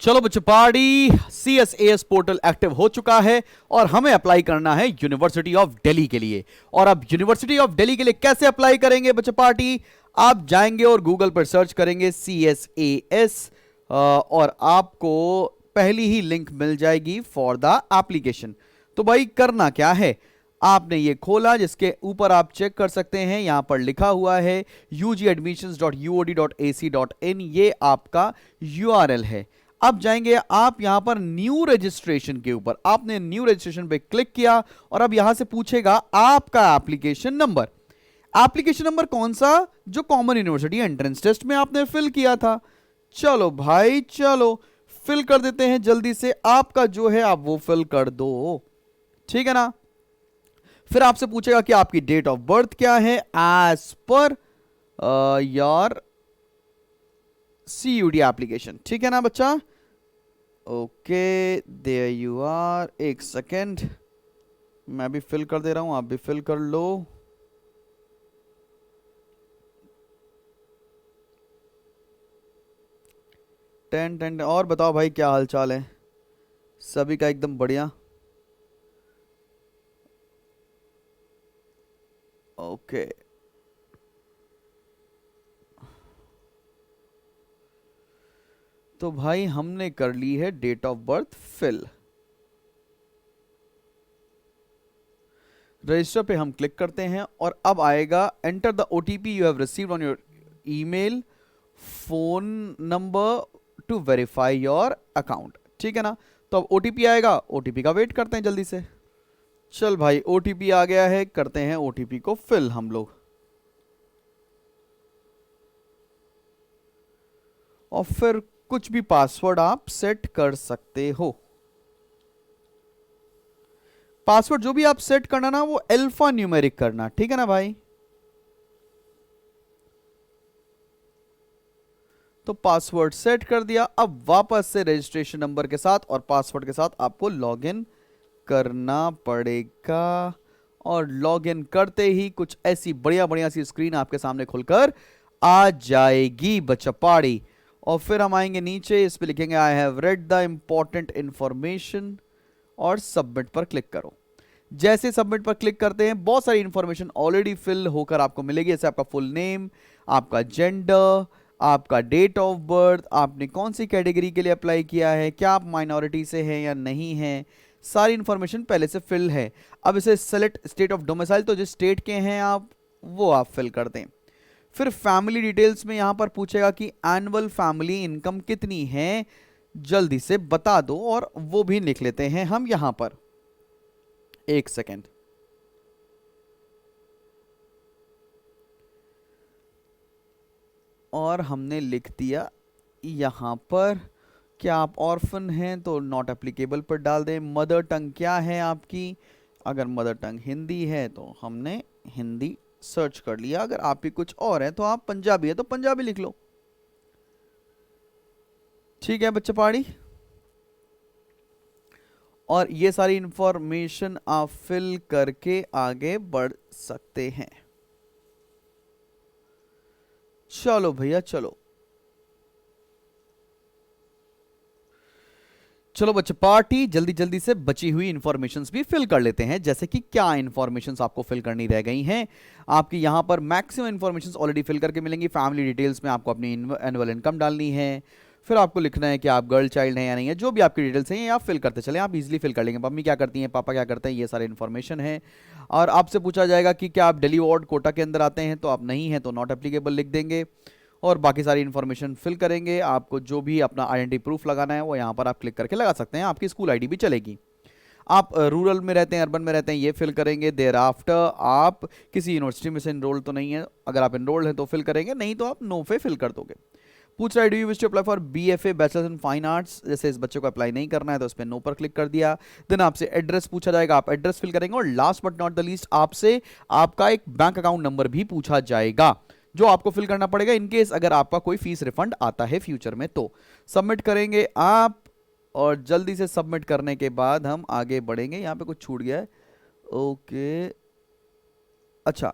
चलो बच्चों, party CSAS portal active हो चुका है और हमें अप्लाई करना है यूनिवर्सिटी ऑफ दिल्ली के लिए। और अब यूनिवर्सिटी ऑफ दिल्ली के लिए कैसे अप्लाई करेंगे बच्चों? पार्टी आप जाएंगे और गूगल पर सर्च करेंगे CSAS और आपको पहली ही लिंक मिल जाएगी फॉर द एप्लीकेशन। तो भाई करना क्या है, आपने ये खोला, जिसके ऊपर आप चेक कर सकते हैं, यहां पर लिखा हुआ है ugadmissions.uod.ac.in, ये आपका URL है। अब जाएंगे आप यहां पर न्यू रजिस्ट्रेशन के ऊपर, आपने न्यू रजिस्ट्रेशन पे क्लिक किया और अब यहां से पूछेगा आपका एप्लीकेशन नंबर। एप्लीकेशन नंबर कौन सा? जो कॉमन यूनिवर्सिटी एंट्रेंस टेस्ट में आपने फिल किया था। चलो भाई चलो फिल कर देते हैं जल्दी से, आपका जो है आप वो फिल कर दो, ठीक है ना। फिर आपसे पूछेगा कि आपकी डेट ऑफ बर्थ क्या है as per your CUD application, ठीक है ना बच्चा। ओके देयर यू आर, एक सेकेंड मैं भी फिल कर दे रहा हूं, आप भी फिल कर लो। टेन और बताओ भाई, क्या हाल चाल है सभी का? एकदम बढ़िया। ओके तो भाई हमने कर ली है date of birth fill. Register पे हम क्लिक करते हैं और अब आएगा enter the OTP you have received on your email phone number to verify your account, ठीक है ना। तो अब OTP आएगा, OTP का वेट करते हैं जल्दी से। चल भाई OTP आ गया है, करते हैं OTP को फिल हम लोग। और फिर कुछ भी पासवर्ड आप सेट कर सकते हो। पासवर्ड जो भी आप सेट करना ना, वो अल्फा न्यूमेरिक करना, ठीक है ना भाई। तो पासवर्ड सेट कर दिया, अब वापस से रजिस्ट्रेशन नंबर के साथ और पासवर्ड के साथ आपको लॉगिन करना पड़ेगा। और लॉगिन करते ही कुछ ऐसी बढ़िया बढ़िया सी स्क्रीन आपके सामने खुलकर आ जाएगी बच्चा पाड़ी। और फिर हम आएंगे नीचे, इस पे लिखेंगे I have read the important information और सबमिट पर क्लिक करो। जैसे सबमिट पर क्लिक करते हैं, बहुत सारी इंफॉर्मेशन ऑलरेडी फिल होकर आपको मिलेगी, जैसे आपका फुल नेम, आपका जेंडर, आपका डेट ऑफ बर्थ, आपने कौन सी कैटेगरी के लिए अप्लाई किया है, क्या आप माइनॉरिटी से हैं या नहीं हैं, सारी इंफॉर्मेशन पहले से फिल है। अब इसे सेलेक्ट स्टेट ऑफ डोमिसाइल, तो जिस स्टेट के हैं आप वो आप फिल कर दें। फिर फैमिली डिटेल्स में यहां पर पूछेगा कि एनुअल फैमिली इनकम कितनी है, जल्दी से बता दो, और वो भी लिख लेते हैं हम यहां पर। एक सेकेंड, और हमने लिख दिया यहां पर, क्या आप ऑर्फन हैं तो नॉट एप्लीकेबल पर डाल दें। मदर टंग क्या है आपकी? अगर मदर टंग हिंदी है तो हमने हिंदी सर्च कर लिया, अगर आपकी कुछ और है तो आप पंजाबी है तो पंजाबी लिख लो, ठीक है बच्चे पहाड़ी। और ये सारी इंफॉर्मेशन आप फिल करके आगे बढ़ सकते हैं। चलो भैया चलो, चलो बच्चे पार्टी जल्दी जल्दी से बची हुई इंफॉर्मेशंस भी फिल कर लेते हैं। जैसे कि क्या इंफॉर्मेशंस आपको फिल करनी रह गई हैं। आपकी यहां पर मैक्सिमम इंफॉर्मेशंस ऑलरेडी फिल करके मिलेंगी। फैमिली डिटेल्स में आपको अपनी एनुअल इनकम डालनी है, फिर आपको लिखना है कि आप गर्ल चाइल्ड हैं या नहीं है, जो भी आपकी डिटेल्स हैं ये आप फिल करते चले, आप इजीली फिल कर लेंगे। मम्मी क्या करती हैं, पापा क्या करते हैं, ये सारे इन्फॉर्मेशन है। और आपसे पूछा जाएगा कि क्या आप दिल्ली वार्ड कोटा के अंदर आते हैं, तो आप नहीं हैं तो नॉट एप्लीकेबल लिख देंगे। और बाकी सारी इन्फॉर्मेशन फिल करेंगे। आपको जो भी अपना आइडेंटिटी प्रूफ लगाना है वो यहाँ पर आप क्लिक करके लगा सकते हैं, आपकी स्कूल आईडी भी चलेगी। आप रूरल में रहते हैं, अर्बन में रहते हैं, ये फिल करेंगे। देयर आफ्टर आप किसी यूनिवर्सिटी में से इनरोल तो नहीं है, अगर आप इनरोल्ड हैं तो फिल करेंगे, नहीं तो आप नो पे फिल कर दोगे। पूछ रहा है do you wish to apply for BFA bachelors in fine arts, जैसे इस बच्चे को अप्लाई नहीं करना है तो उस पर नो पर क्लिक कर दिया। देन आपसे एड्रेस पूछा जाएगा, आप एड्रेस फिल करेंगे। और last but not the least आपसे आपका एक बैंक अकाउंट नंबर भी पूछा जाएगा, जो आपको फिल करना पड़ेगा इनकेस अगर आपका कोई फीस रिफंड आता है फ्यूचर में। तो सबमिट करेंगे आप, और जल्दी से सबमिट करने के बाद हम आगे बढ़ेंगे। यहां पे कुछ छूट गया है, ओके अच्छा,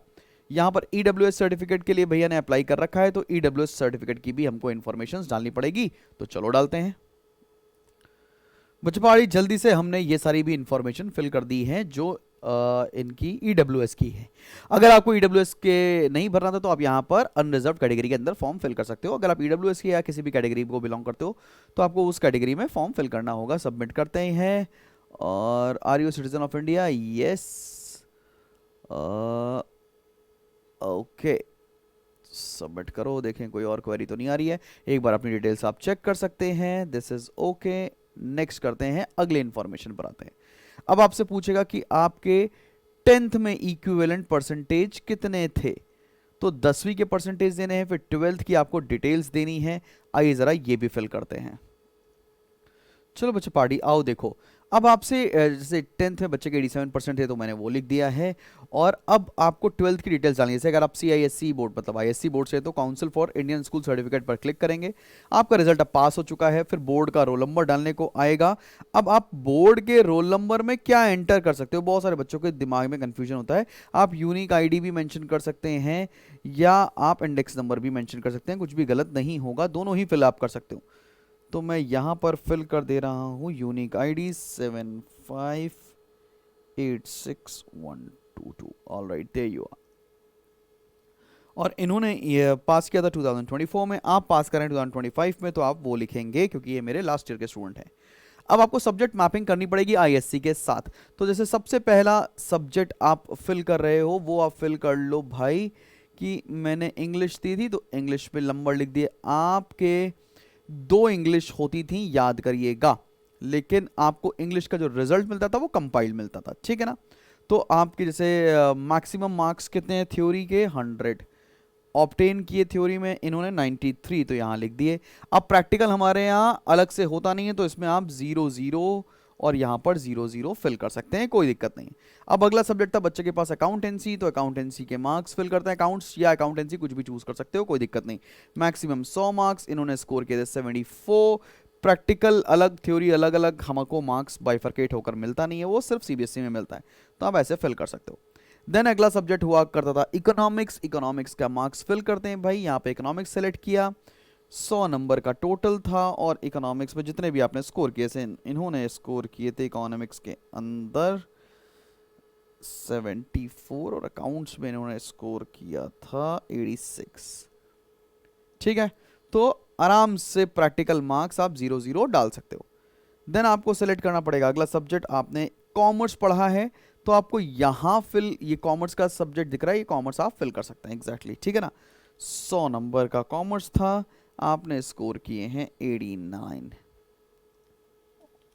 यहां पर EWS सर्टिफिकेट के लिए भैया ने अप्लाई कर रखा है, तो EWS सर्टिफिकेट की भी हमको इंफॉर्मेशन डालनी पड़ेगी। तो चलो डालते हैं। बच्चों पहाड़ी जल्दी से हमने ये सारी भी इंफॉर्मेशन फिल कर दी है जो इनकी ईडब्ल्यूएस की है। अगर आपको ईडब्ल्यूएस के नहीं भरना था तो आप यहाँ पर अनरिजर्व कैटेगरी के अंदर फॉर्म फिल कर सकते हो। अगर आप ईडब्ल्यूएस की या किसी भी कैटेगरी को बिलोंग करते हो तो आपको उस कैटेगरी में फॉर्म फिल करना होगा। सबमिट करते हैं। और are you citizen of India? Yes. Okay, submit करो। देखें कोई और क्वेरी तो नहीं आ रही है। एक बार अपनी डिटेल्स आप चेक कर सकते हैं। This is okay. नेक्स्ट करते हैं, अगले इंफॉर्मेशन पर आते हैं। अब आपसे पूछेगा कि आपके 10th में इक्विवेलेंट परसेंटेज कितने थे। तो 10वीं के परसेंटेज देने हैं, फिर 12th की आपको डिटेल्स देनी है। आइए जरा ये भी फिल करते हैं। चलो बच्चे पार्टी आओ देखो। अब आपसे जैसे 10th में बच्चे के 87% है तो मैंने वो लिख दिया है। और अब आपको 12th की डिटेल्स डालनी है। जैसे अगर आप CISC बोर्ड मतलब ISC बोर्ड से तो council for Indian school certificate पर क्लिक करेंगे। आपका रिजल्ट अब पास हो चुका है। फिर बोर्ड का रोल नंबर डालने को आएगा। अब आप बोर्ड के रोल नंबर में क्या एंटर कर सकते हो, बहुत सारे बच्चों के दिमाग में कन्फ्यूजन होता है। आप यूनिक ID भी मेंशन कर सकते हैं या आप इंडेक्स नंबर भी मेंशन कर सकते हैं, कुछ भी गलत नहीं होगा, दोनों ही फिल आप कर सकते हो। तो मैं यहाँ पर फिल कर दे रहा हूँ unique ID 7586122। Alright, there you are. और इन्होंने ये पास किया था 2024 में, आप पास करें 2025 में तो आप वो लिखेंगे क्योंकि ये मेरे लास्ट ईयर के स्टूडेंट हैं। अब आपको सब्जेक्ट मैपिंग करनी पड़ेगी ISC के साथ। तो जैसे सबसे पहला सब्जेक्ट आप फिल कर रहे हो वो आप फिल कर लो भाई कि मैंने इंग्लिश दी थी तो इंग्लिश पे नंबर लिख दिए। आपके 2 इंग्लिश होती थी याद करिएगा, लेकिन आपको इंग्लिश का जो रिजल्ट मिलता था वो कंपाइल मिलता था, ठीक है ना। तो आपके जैसे मैक्सिमम मार्क्स कितने हैं थ्योरी के? 100 ऑब्टेन किए थ्योरी में इन्होंने 93, तो यहाँ लिख दिए। अब प्रैक्टिकल हमारे यहाँ अलग से होता नहीं है तो इसमें आप 00 और यहाँ पर 00 फिल कर सकते हैं, कोई दिक्कत नहीं। अब अगला सब्जेक्ट था बच्चे के पास अकाउंटेंसी, तो अकाउंटेंसी के मार्क्स फिल करते हैं। अकाउंट्स या अकाउंटेंसी कुछ भी चूज कर सकते हो, कोई दिक्कत नहीं। मैक्सिमम 100 मार्क्स इन्होंने स्कोर किए थे 74। प्रैक्टिकल अलग, थ्योरी अलग अलग, हमको मार्क्स बाइफरकेट होकर मिलता नहीं है, वो सिर्फ CBSE में मिलता है, तो आप ऐसे फिल कर सकते हो। देन अगला सब्जेक्ट हुआ करता था इकोनॉमिक्स। इकोनॉमिक्स का मार्क्स फिल करते हैं भाई। यहाँ पे इकोनॉमिक्स सेलेक्ट किया, 100 नंबर का टोटल था। और इकोनॉमिक्स में जितने भी आपने स्कोर किए थे, इन्होंने स्कोर किए थे इकोनॉमिक्स के अंदर 74 और अकाउंट्स में इन्होंने स्कोर किया था 86, ठीक है। तो आराम से प्रैक्टिकल मार्क्स आप 00 डाल सकते हो। देन आपको सेलेक्ट करना पड़ेगा अगला सब्जेक्ट। आपने कॉमर्स पढ़ा है तो आपको यहाँ फिल, ये कॉमर्स का सब्जेक्ट दिख रहा है, ये कॉमर्स आप फिल कर सकते हैं एग्जैक्टली, ठीक है ना। 100 नंबर का कॉमर्स था, आपने स्कोर किए हैं 89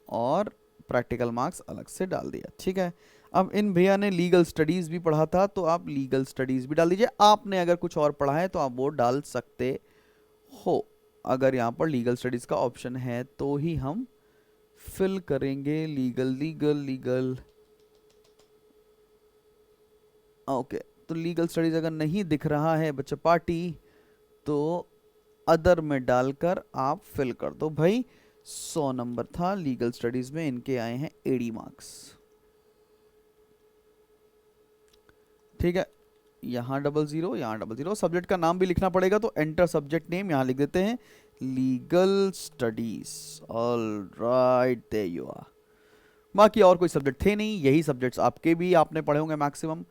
और प्रैक्टिकल मार्क्स अलग से डाल दिया, ठीक है। अब इन भैया ने लीगल स्टडीज भी पढ़ा था तो आप लीगल स्टडीज भी डाल दीजिए। आपने अगर कुछ और पढ़ा है तो आप वो डाल सकते हो। अगर यहाँ पर लीगल स्टडीज का ऑप्शन है तो ही हम फिल करेंगे लीगल लीगल लीगल। ओके, तो लीगल स्टडीज अगर नहीं दिख रहा है बच्चा पार्टी तो अदर में डालकर आप फिल कर दो भाई। 100 नंबर था लीगल स्टडीज में, इनके आए हैं 80 मार्क्स, ठीक है। यहाँ 00, यहाँ 00। सब्जेक्ट का नाम भी लिखना पड़ेगा तो एंटर सब्जेक्ट नेम, यहाँ लिख देते हैं legal studies. Alright, there you are. बाकी और कोई सब्जेक्ट थे नहीं, यही सब्जेक्ट्स आपके भी आपने पढ़े होंगे मैक्सिमम।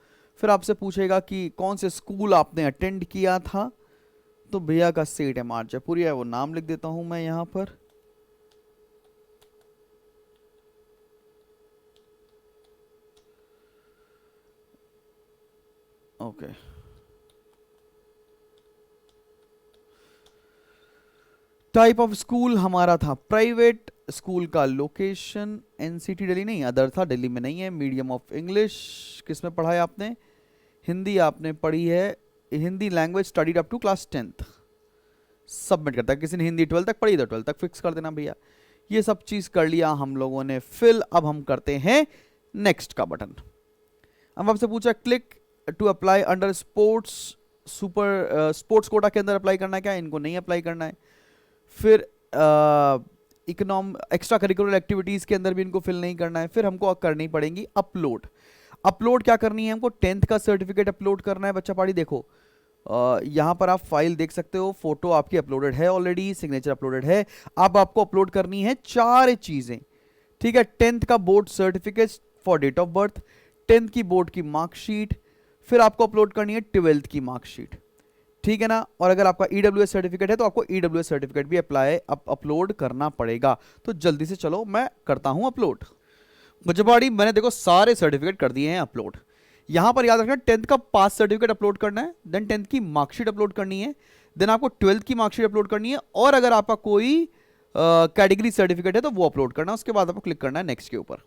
फिर आपसे पूछेगा कि कौन से स्कूल आपने अटेंड किया था, तो भैया का सेट है मार्च जयपुरी है, वो नाम लिख देता हूं मैं यहां पर। ओके, टाइप ऑफ स्कूल हमारा था प्राइवेट। स्कूल का लोकेशन NCT दिल्ली नहीं, अदर था, दिल्ली में नहीं है। मीडियम ऑफ इंग्लिश किस में पढ़ा है आपने? हिंदी आपने पढ़ी है, Hindi language studied up to class 10th। Submit करता है। किसी ने हिंदी 12 तक पढ़ी तो 12 तक फिक्स कर देना भैया। ये सब चीज कर लिया हम लोगों ने फिल। अब हम करते हैं नेक्स्ट का बटन। अब आपसे पूछा click to apply under sports, super sports quota के अंदर अप्लाई करना है क्या? इनको नहीं अप्लाई करना है। फिर एक्स्ट्रा करिकुलर एक्टिविटीज के अंदर भी इनको फिल नहीं करना है। फिर हमको करनी पड़ेगी अपलोड। अपलोड क्या करनी है हमको? 10th का सर्टिफिकेट अपलोड करना है बच्चा पाड़ी। देखो यहाँ पर आप फाइल देख सकते हो, फोटो आपकी अपलोडेड है ऑलरेडी, सिग्नेचर अपलोडेड है। अब आपको अपलोड करनी है 4 चीजें। ठीक है, 10th का board certificate for date of birth, 10th की बोर्ड की मार्कशीट, फिर आपको अपलोड करनी है 12th की मार्कशीट, ठीक है ना। और अगर आपका ईडब्ल्यूएस सर्टिफिकेट है तो आपको ईडब्ल्यूएस सर्टिफिकेट भी अपलोड करना पड़ेगा। तो जल्दी से चलो मैं करता हूं अपलोड। मुझे मैंने देखो सारे सर्टिफिकेट कर दिए हैं अपलोड। यहां पर याद रखना 10th का पास सर्टिफिकेट अपलोड करना है, देन 10th की मार्कशीट अपलोड करनी है, देन आपको 12th की मार्कशीट अपलोड करनी है, और अगर आपका कोई कैटेगरी सर्टिफिकेट है तो वो अपलोड करना है। उसके बाद आपको क्लिक करना है नेक्स्ट के ऊपर।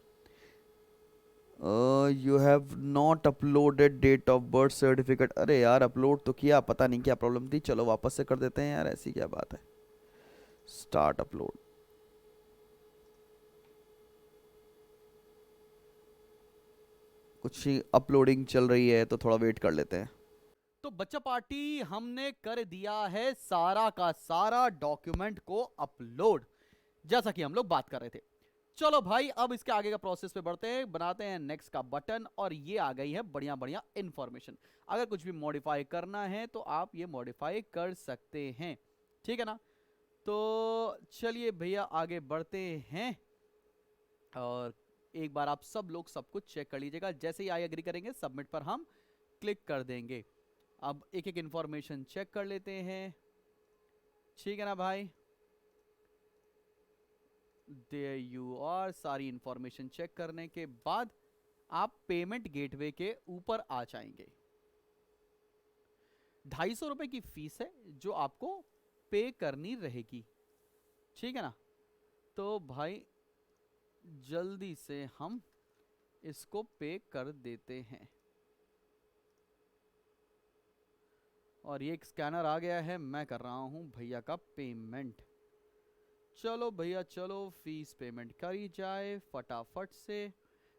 You have not uploaded date of birth certificate. अरे यार अपलोड तो किया, पता नहीं क्या प्रॉब्लम थी, चलो वापस से कर देते हैं यार, ऐसी क्या बात है। Start upload. कुछ अपलोडिंग चल रही है तो थोड़ा वेट कर लेते हैं। तो बच्चा पार्टी हमने कर दिया है सारा का सारा डॉक्यूमेंट को अपलोड, जैसा कि हम लोग बात कर रहे थे। चलो भाई अब इसके आगे का प्रोसेस पे बढ़ते हैं, बनाते हैं नेक्स्ट का बटन, और ये आ गई है बढ़िया बढ़िया इंफॉर्मेशन। अगर कुछ भी मॉडिफाई करना है तो आप ये मॉडिफाई कर सकते हैं, ठीक है ना। तो चलिए भैया आगे बढ़ते हैं, और एक बार आप सब लोग सब कुछ चेक कर लीजिएगा। जैसे ही आई एग्री करेंगे सबमिट पर हम क्लिक कर देंगे। अब एक एक इंफॉर्मेशन चेक कर लेते हैं, ठीक है ना भाई। There you are. सारी इंफॉर्मेशन चेक करने के बाद आप पेमेंट गेटवे के ऊपर आ जाएंगे। 250 रुपए की फीस है जो आपको पे करनी रहेगी, ठीक है ना। तो भाई जल्दी से हम इसको पे कर देते हैं, और ये एक स्कैनर आ गया है, मैं कर रहा हूं भैया का पेमेंट। चलो भैया चलो फीस पेमेंट करी जाए फटाफट से।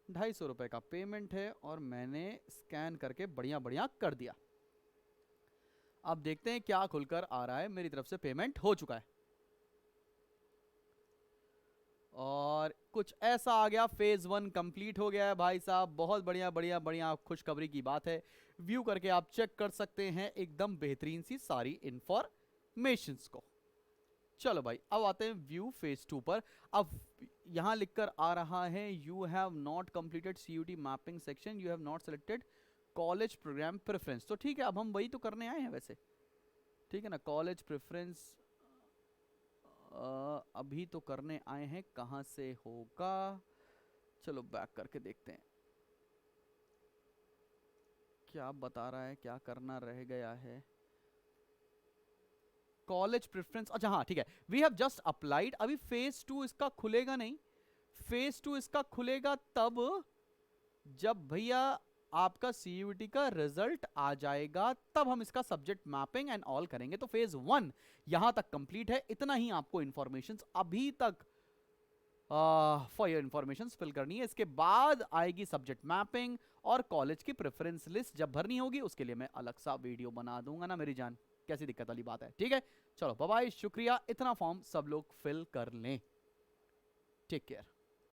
250 रुपए का पेमेंट है और मैंने स्कैन करके बढ़िया बढ़िया कर दिया। अब देखते हैं क्या खुलकर आ रहा है। मेरी तरफ से पेमेंट हो चुका है और कुछ ऐसा आ गया, फेज 1 कंप्लीट हो गया है भाई साहब। बहुत बढ़िया बढ़िया बढ़िया खुशखबरी की बात है। व्यू करके आप चेक कर सकते हैं एकदम बेहतरीन सी सारी इंफॉर्मेशंस को। चलो भाई अब आते हैं व्यू फेज 2 पर। अब यहां लिखकर आ रहा है you have not completed CUET mapping section, you have not selected college program preference. तो ठीक है, अब हम वही तो करने आए हैं वैसे, ठीक है ना। कॉलेज प्रेफरेंस अभी तो करने आए हैं, कहां से होगा, चलो बैक करके देखते हैं क्या बता रहा है, क्या करना रह गया है। कॉलेज प्रेफरेंस, अच्छा हाँ ठीक है, वी हैव जस्ट अप्लाइड। अभी फेज 2 इसका खुलेगा नहीं, फेज 2 इसका खुलेगा तब जब भैया आपका सीयूटी का रिजल्ट आ जाएगा, तब हम इसका सब्जेक्ट मैपिंग एंड ऑल करेंगे। तो फेज 1 यहां तक कंप्लीट है, इतना ही आपको इंफॉर्मेशन अभी तक फॉर योर इंफॉर्मेशन फिल करनी है। इसके बाद आएगी सब्जेक्ट मैपिंग और कॉलेज की प्रेफरेंस लिस्ट जब भरनी होगी उसके लिए मैं अलग सा वीडियो बना दूंगा ना मेरी जान, कैसी दिक्कत वाली बात है, ठीक है। चलो बाय बाय, शुक्रिया, इतना फॉर्म सब लोग फिल कर लें, टेक केयर।